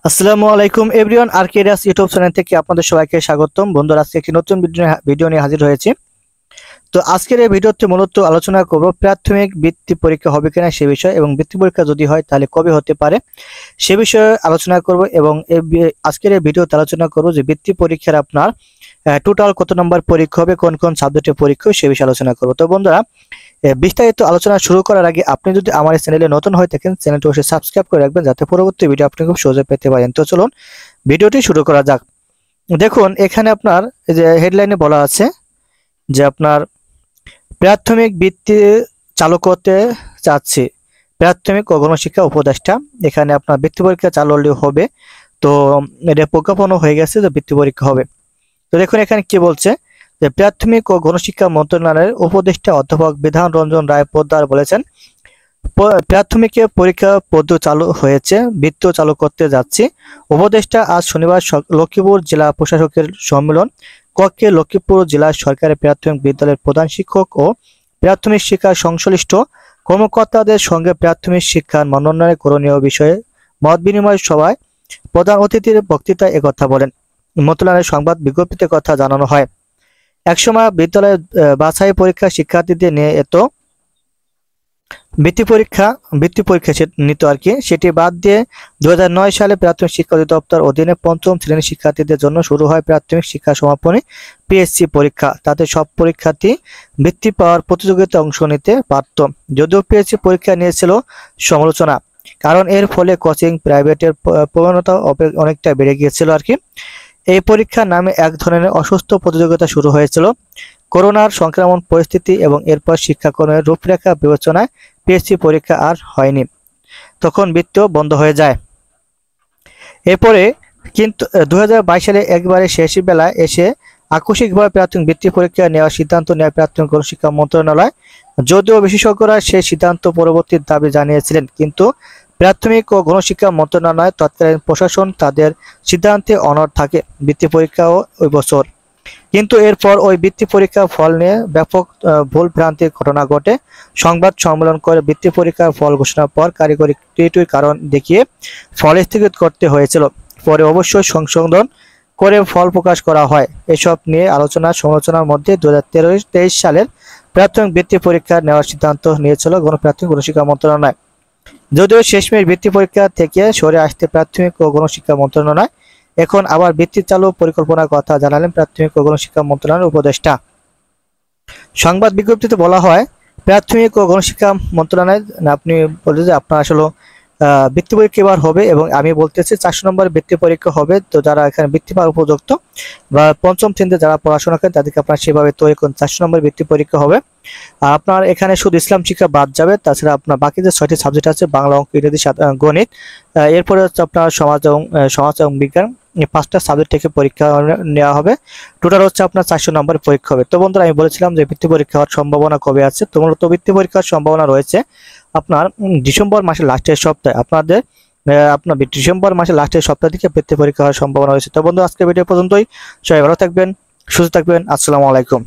আসসালামু আলাইকুম everyone, আরকেডাস YouTube channel থেকে আপনাদের সবাইকে স্বাগতম। বন্ধুরা, আজকে একটি নতুন ভিডিও নিয়ে হাজির হয়েছি। তো আজকের এই ভিডিওতে মূলত আলোচনা করব প্রাথমিক বৃত্তি পরীক্ষা হবে কিনা সে বিষয়ে, এবং বৃত্তি পরীক্ষা যদি হয় তাহলে কবে হতে পারে সে বিষয়ে আলোচনা করব। এবং আজকের এই ভিডিওতে আলোচনা করব যে বৃত্তি পরীক্ষার আপনার টোটাল কত নম্বর পরীক্ষা হবে, কোন কোন সাবজেক্টের পরীক্ষা সে বিষয়ে আলোচনা করব। তো বন্ধুরা, বিস্তারিত আলোচনা শুরু করার আগে আপনি যদি আমার এই চ্যানেলে নতুন হয়ে থাকেন, চ্যানেলটি অবশ্যই সাবস্ক্রাইব করে রাখবেন যাতে পরবর্তী ভিডিও আপনি খুব সহজে পেতে পারেন। তো চলুন ভিডিওটি শুরু করা যাক। দেখুন, এখানে আপনার এই যে হেডলাইনে বলা আছে যে আপনার প্রাথমিক বৃত্তি চালু করতে চাচ্ছি প্রাথমিক ও গণশিক্ষা উপদেষ্টা। এখানে আপনার বৃত্তি পরীক্ষা চালু হবে। তো এটা প্রজ্ঞাপন হয়ে গেছে যে বৃত্তি পরীক্ষা হবে। তো দেখুন এখানে কি বলছে যে প্রাথমিক ও গণশিক্ষা মন্ত্রণালয়ের উপদেষ্টা অধ্যাপক বিধান রঞ্জন রায় পোদ্দার বলেছেন, প্রাথমিক পরীক্ষা পদ্ধতি চালু হয়েছে, বৃত্তি চালু করতে যাচ্ছি। উপদেষ্টা আজ শনিবার লক্ষ্মীপুর জেলা প্রশাসকের সম্মেলন কক্ষে লক্ষ্মীপুর জেলা সরকারি প্রাথমিক বিদ্যালয়ের প্রধান শিক্ষক ও প্রাথমিক শিক্ষা সংশ্লিষ্ট কর্মকর্তাদের সঙ্গে প্রাথমিক শিক্ষার মানোন্নয়নের করণীয় বিষয়ে মত বিনিময় সভায় প্রধান অতিথির বক্তৃতায় একথা বলেন। মন্ত্রণালয়ের সংবাদ বিজ্ঞপ্তিতে কথা জানানো হয়, একসময় বিদ্যালয়ের বাছাই পরীক্ষা শিক্ষার্থীদের নিয়ে এত বৃত্তি পরীক্ষা নিত আর কি। সেটি বাদ দিয়ে 2009 সালে প্রাথমিক শিক্ষা অধিদপ্তর অধীনে পঞ্চম শ্রেণীর শিক্ষার্থীদের জন্য শুরু হয় প্রাথমিক শিক্ষা সমাপনী পিএসসি পরীক্ষা। তাতে সব পরীক্ষার্থী বৃত্তি পাওয়ার প্রতিযোগিতায় অংশ নিতে পারত, যদিও পিএসসি পরীক্ষা নিয়েছিল সমালোচনা, কারণ এর ফলে কোচিং প্রাইভেটের প্রবণতা অনেকটা বেড়ে গিয়েছিল আর কি। এই পরীক্ষার নামে এক ধরনের অসুস্থ প্রতিযোগিতা শুরু হয়েছিল। করোনার সংক্রমণ পরিস্থিতি এবং এরপর শিক্ষাক্রমের রূপরেখা বিবেচনায় পিএসসি পরীক্ষা আর হয়নি, তখন বৃত্তিও বন্ধ হয়ে যায়। এরপরে কিন্তু 2022 সালে একবারে শেষ বেলায় এসে আকস্মিকভাবে প্রাথমিক বৃত্তি পরীক্ষা নেওয়ার সিদ্ধান্ত নেয় প্রাথমিক গণশিক্ষা মন্ত্রণালয়। যদিও বিশেষজ্ঞরা সেই সিদ্ধান্ত পরবর্তী দাবি জানিয়েছিলেন, কিন্তু প্রাথমিক ও গণশিক্ষা মন্ত্রণালয় তৎকালীন প্রশাসন তাদের সিদ্ধান্তে অনড় থাকে। বৃত্তি পরীক্ষাও ওই বছর, কিন্তু এরপর ওই বৃত্তি পরীক্ষার ফল নিয়ে ব্যাপক ভুল ভ্রান্তির ঘটনা ঘটে। সংবাদ সম্মেলন করে বৃত্তি পরীক্ষার ফল ঘোষণার পর কারিগরি ত্রুটির কারণ দেখিয়ে ফল স্থগিত করতে হয়েছিল। পরে অবশ্যই সংশোধন করে ফল প্রকাশ করা হয়। এসব নিয়ে আলোচনা সমালোচনার মধ্যে 2023 সালের প্রাথমিক বৃত্তি পরীক্ষা নেওয়ার সিদ্ধান্ত নিয়েছিল গণপ্রাথমিক গণশিক্ষা মন্ত্রণালয়। যদিও শেষমেশ বৃত্তি পরীক্ষা থেকে সরে আসতে প্রাথমিক ও গণশিক্ষা মন্ত্রণালয় এখন আবার বৃত্তি চালু পরিকল্পনার কথা জানালেন প্রাথমিক ও গণশিক্ষা মন্ত্রণালয়ের উপদেষ্টা। সংবাদ বিজ্ঞপ্তিতে বলা হয়, প্রাথমিক ও গণশিক্ষা মন্ত্রণালয় আপনি বলতে যে আপনার আসলে বৃত্তি পরীক্ষা এবার হবে, এবং আমি বলতেছি 400 নম্বর বৃত্তি পরীক্ষা হবে। তো যারা এখানে বৃত্তি পাওয়ার উপযুক্ত বা পঞ্চম শ্রেণীতে যারা পড়াশোনা করেন তাদেরকে আপনার সেভাবে তৈরি করুন। 400 নম্বর বৃত্তি পরীক্ষা হবে। আপনার এখানে শুধু ইসলাম শিক্ষা বাদ যাবে, তাছাড়া আপনার বাকি যে 6টি সাবজেক্ট আছে বাংলা, অঙ্ক, ইংরেজি, গণিত, এরপরে হচ্ছে আপনার সমাজ এবং বিজ্ঞান, 5টা সাবজেক্ট থেকে পরীক্ষা নেওয়া হবে। টোটাল হচ্ছে আপনার 400 নম্বর পরীক্ষা হবে। তো বন্ধুরা, আমি বলেছিলাম যে বৃত্তি পরীক্ষা হওয়ার সম্ভাবনা কবে আছে। তো মূলত বৃত্তি পরীক্ষার সম্ভাবনা রয়েছে আপনার ডিসেম্বর মাসের লাস্টের সপ্তাহে। আপনার ডিসেম্বর মাসের লাস্টের সপ্তাহ থেকে বৃত্তি পরীক্ষা হওয়ার সম্ভাবনা রয়েছে। তো বন্ধু, আজকের ভিডিও পর্যন্তই। সবাই ভালো থাকবেন, সুস্থ থাকবেন। আসসালামু আলাইকুম।